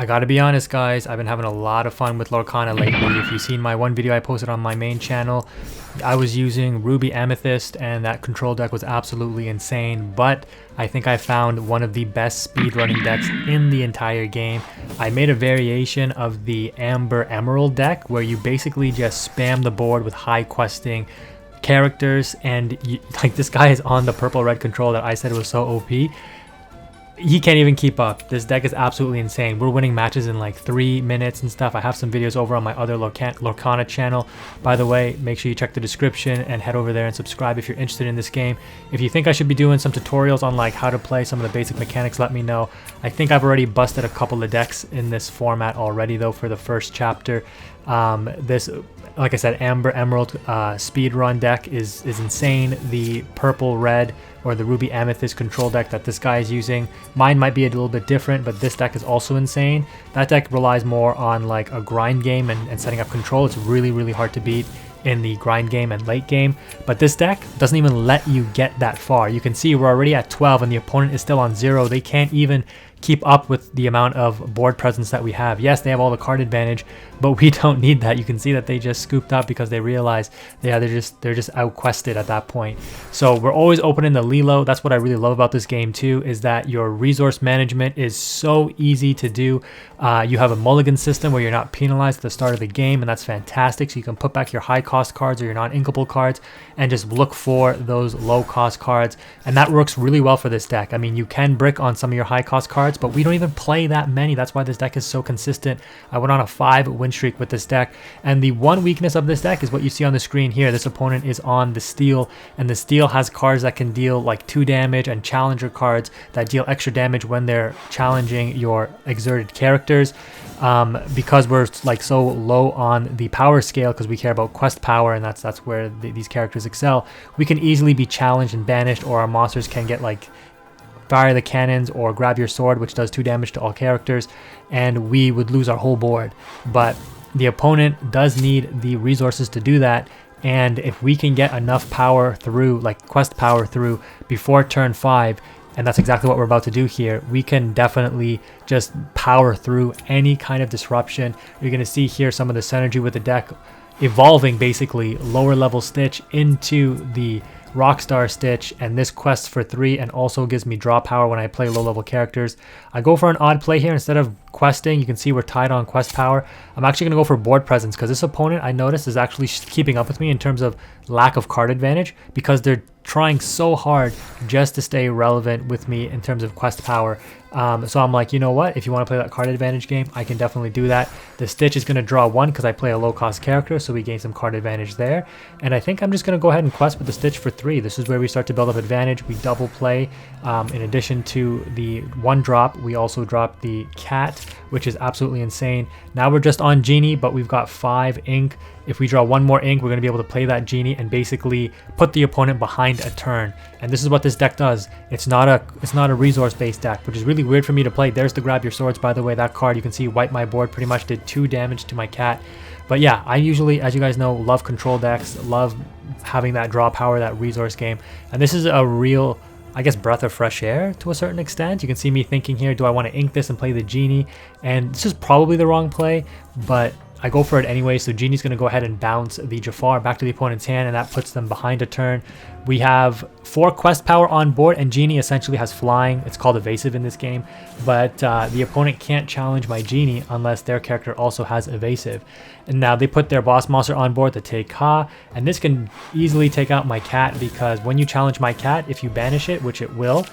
I gotta be honest, guys, I've been having a lot of fun with LORCANA lately. If you've seen my one video I posted on my main channel, I was using Ruby Amethyst and that control deck was absolutely insane, but I think I found one of the best speedrunning decks in the entire game. I made a variation of the Amber Emerald deck where you basically just spam the board with high questing characters, and like this guy is on the purple red control that I said was so OP. He can't even keep up. This deck is absolutely insane. We're winning matches in like 3 minutes and stuff. I have some videos over on my other LORCANA channel. By the way, make sure you check the description and head over there and subscribe if you're interested in this game. If you think I should be doing some tutorials on like how to play some of the basic mechanics, let me know. I think I've already busted a couple of decks in this format already though for the first chapter. This, like I said, Amber Emerald speedrun deck is insane. The purple red or the Ruby Amethyst control deck that this guy is using, mine might be a little bit different, but this deck is also insane. That deck relies more on like a grind game and setting up control. It's really hard to beat in the grind game and late game, but this deck doesn't even let you get that far. You can see we're already at 12 and the opponent is still on 0. They can't even keep up with the amount of board presence that we have. Yes, they have all the card advantage, but we don't need that. You can see that they just scooped up because they realize, yeah, they're just out-quested at that point. So we're always opening the Lilo. That's what I really love about this game too, is that your resource management is so easy to do. You have a mulligan system where you're not penalized at the start of the game, and that's fantastic. So you can put back your high cost cards or your non-inkable cards and just look for those low cost cards, and that works really well for this deck. I mean, you can brick on some of your high cost cards, but we don't even play that many. That's why this deck is so consistent. I went on a 5-win streak with this deck, and the one weakness of this deck is what you see on the screen here. This opponent is on the steel, and the steel has cards that can deal like 2 damage and challenger cards that deal extra damage when they're challenging your exerted characters. Because we're like so low on the power scale, because we care about quest power, and that's where these characters excel, we can easily be challenged and banished, or our monsters can get like fire the cannons or grab your sword, which does 2 damage to all characters, and we would lose our whole board. But the opponent does need the resources to do that, and if we can get enough power through, like quest power through, before turn 5, and that's exactly what we're about to do here, we can definitely just power through any kind of disruption. You're going to see here some of the synergy with the deck evolving, basically lower level Stitch into the Rockstar Stitch, and this quests for 3 and also gives me draw power when I play low level characters. I go for an odd play here. Instead of questing, you can see we're tied on quest power. I'm actually going to go for board presence, because this opponent, I noticed, is actually keeping up with me in terms of lack of card advantage, because they're trying so hard just to stay relevant with me in terms of quest power. So I'm like, you know what, if you want to play that card advantage game, I can definitely do that. The Stitch is going to draw 1 because I play a low cost character, so we gain some card advantage there. And I think I'm just going to go ahead and quest with the Stitch for 3. This is where we start to build up advantage. We double play. In addition to the 1 drop, we also drop the cat, which is absolutely insane. Now we're just on Genie, but we've got 5 ink. If we draw 1 more ink, we're going to be able to play that Genie and basically put the opponent behind a turn. And this is what this deck does. It's not a resource based deck, which is really weird for me to play. There's the grab your swords, by the way. That card, you can see, wiped my board, pretty much did 2 damage to my cat. But yeah, I usually, as you guys know, love control decks, love having that draw power, that resource game. And this is a real, I guess, breath of fresh air to a certain extent. You can see me thinking here, do I want to ink this and play the Genie? And this is probably the wrong play, but I go for it anyway. So Genie's going to go ahead and bounce the Jafar back to the opponent's hand, and that puts them behind a turn. We have 4 quest power on board, and Genie essentially has flying. It's called evasive in this game, but the opponent can't challenge my Genie unless their character also has evasive. And now they put their boss monster on board, the Teika, and this can easily take out my cat, because when you challenge my cat, if you banish it, which it will,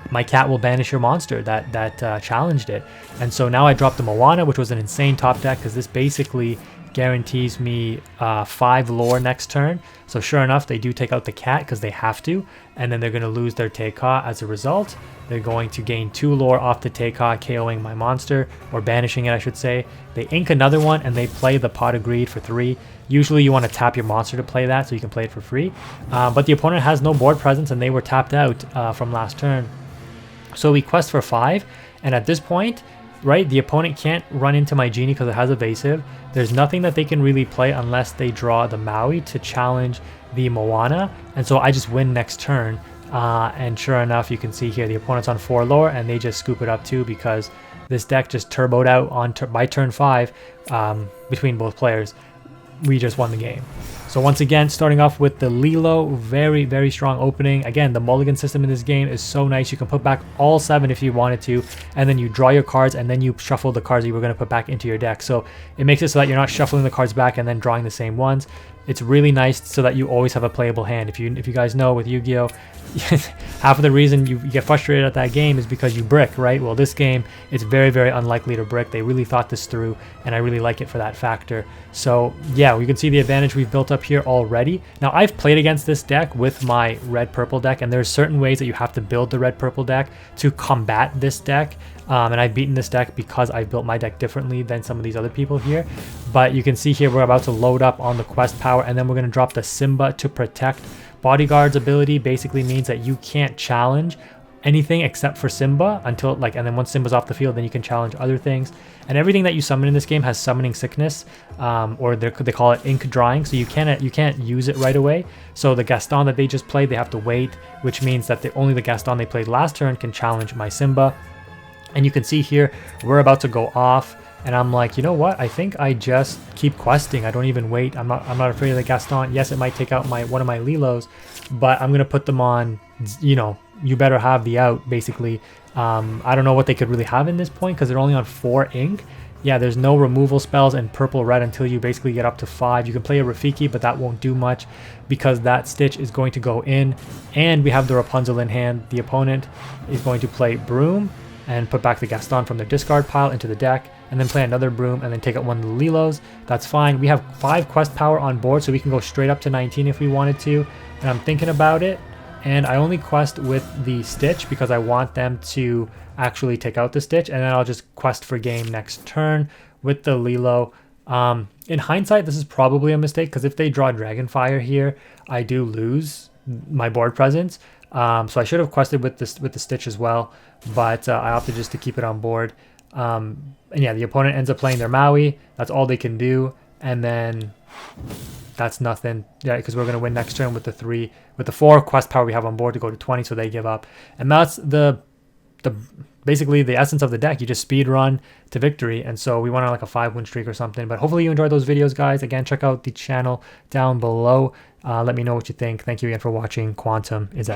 my cat will banish your monster that challenged it. And so now I dropped the Moana, which was an insane top deck, because this basically guarantees me 5 lore next turn. So sure enough, they do take out the cat because they have to, and then they're going to lose their Teika as a result. They're going to gain 2 lore off the Teika, KOing my monster, or banishing it, I should say. They ink another one, and they play the Pot of Greed for 3. Usually you want to tap your monster to play that so you can play it for free. But the opponent has no board presence, and they were tapped out from last turn. So we quest for 5, and at this point, right, the opponent can't run into my Genie because it has evasive. There's nothing that they can really play unless they draw the Maui to challenge the Moana, and so I just win next turn. And sure enough, you can see here the opponent's on 4 lore, and they just scoop it up too, because this deck just turboed out on by turn 5 between both players. We just won the game. So once again, starting off with the Lilo, very, very strong opening. Again, the mulligan system in this game is so nice. You can put back all 7 if you wanted to, and then you draw your cards, and then you shuffle the cards that you were going to put back into your deck. So it makes it so that you're not shuffling the cards back and then drawing the same ones. It's really nice so that you always have a playable hand. If you guys know, with Yu-Gi-Oh, half of the reason you get frustrated at that game is because you brick, right? Well, this game, it's very, very unlikely to brick. They really thought this through, and I really like it for that factor. So yeah, we can see the advantage we've built up here already. Now, I've played against this deck with my red-purple deck, and there's certain ways that you have to build the red-purple deck to combat this deck. And I've beaten this deck because I built my deck differently than some of these other people here. But you can see here we're about to load up on the quest power, and then we're going to drop the Simba to protect. Bodyguard's ability basically means that you can't challenge anything except for Simba until and then once Simba's off the field, then you can challenge other things. And everything that you summon in this game has summoning sickness, or they call it ink drying, so you can't use it right away. So the Gaston that they just played, they have to wait, which means that only the Gaston they played last turn can challenge my Simba. And you can see here, we're about to go off, and I'm like, you know what? I think I just keep questing. I don't even wait. I'm not afraid of the Gaston. Yes, it might take out one of my Lilos, but I'm gonna put them on, you better have the out, basically. I don't know what they could really have in this point because they're only on 4 ink. Yeah, there's no removal spells in purple red until you basically get up to 5. You can play a Rafiki, but that won't do much because that Stitch is going to go in, and we have the Rapunzel in hand. The opponent is going to play Broom and put back the Gaston from their discard pile into the deck, and then play another Broom and then take out one of the Lilos. That's fine. We have 5 quest power on board, so we can go straight up to 19 if we wanted to. And I'm thinking about it, and I only quest with the Stitch because I want them to actually take out the Stitch, and then I'll just quest for game next turn with the Lilo. In hindsight, this is probably a mistake because if they draw Dragonfire here, I do lose my board presence. So I should have quested with the Stitch as well, but I opted just to keep it on board. And yeah, the opponent ends up playing their Maui. That's all they can do, and then that's nothing. Yeah, because we're gonna win next turn with the 4 quest power we have on board to go to 20, so they give up, and that's basically the essence of the deck. You just speed run to victory, and so we went on like a 5-win streak or something. But hopefully you enjoyed those videos, guys. Again, check out the channel down below. Let me know what you think. Thank you again for watching. Quantum is out.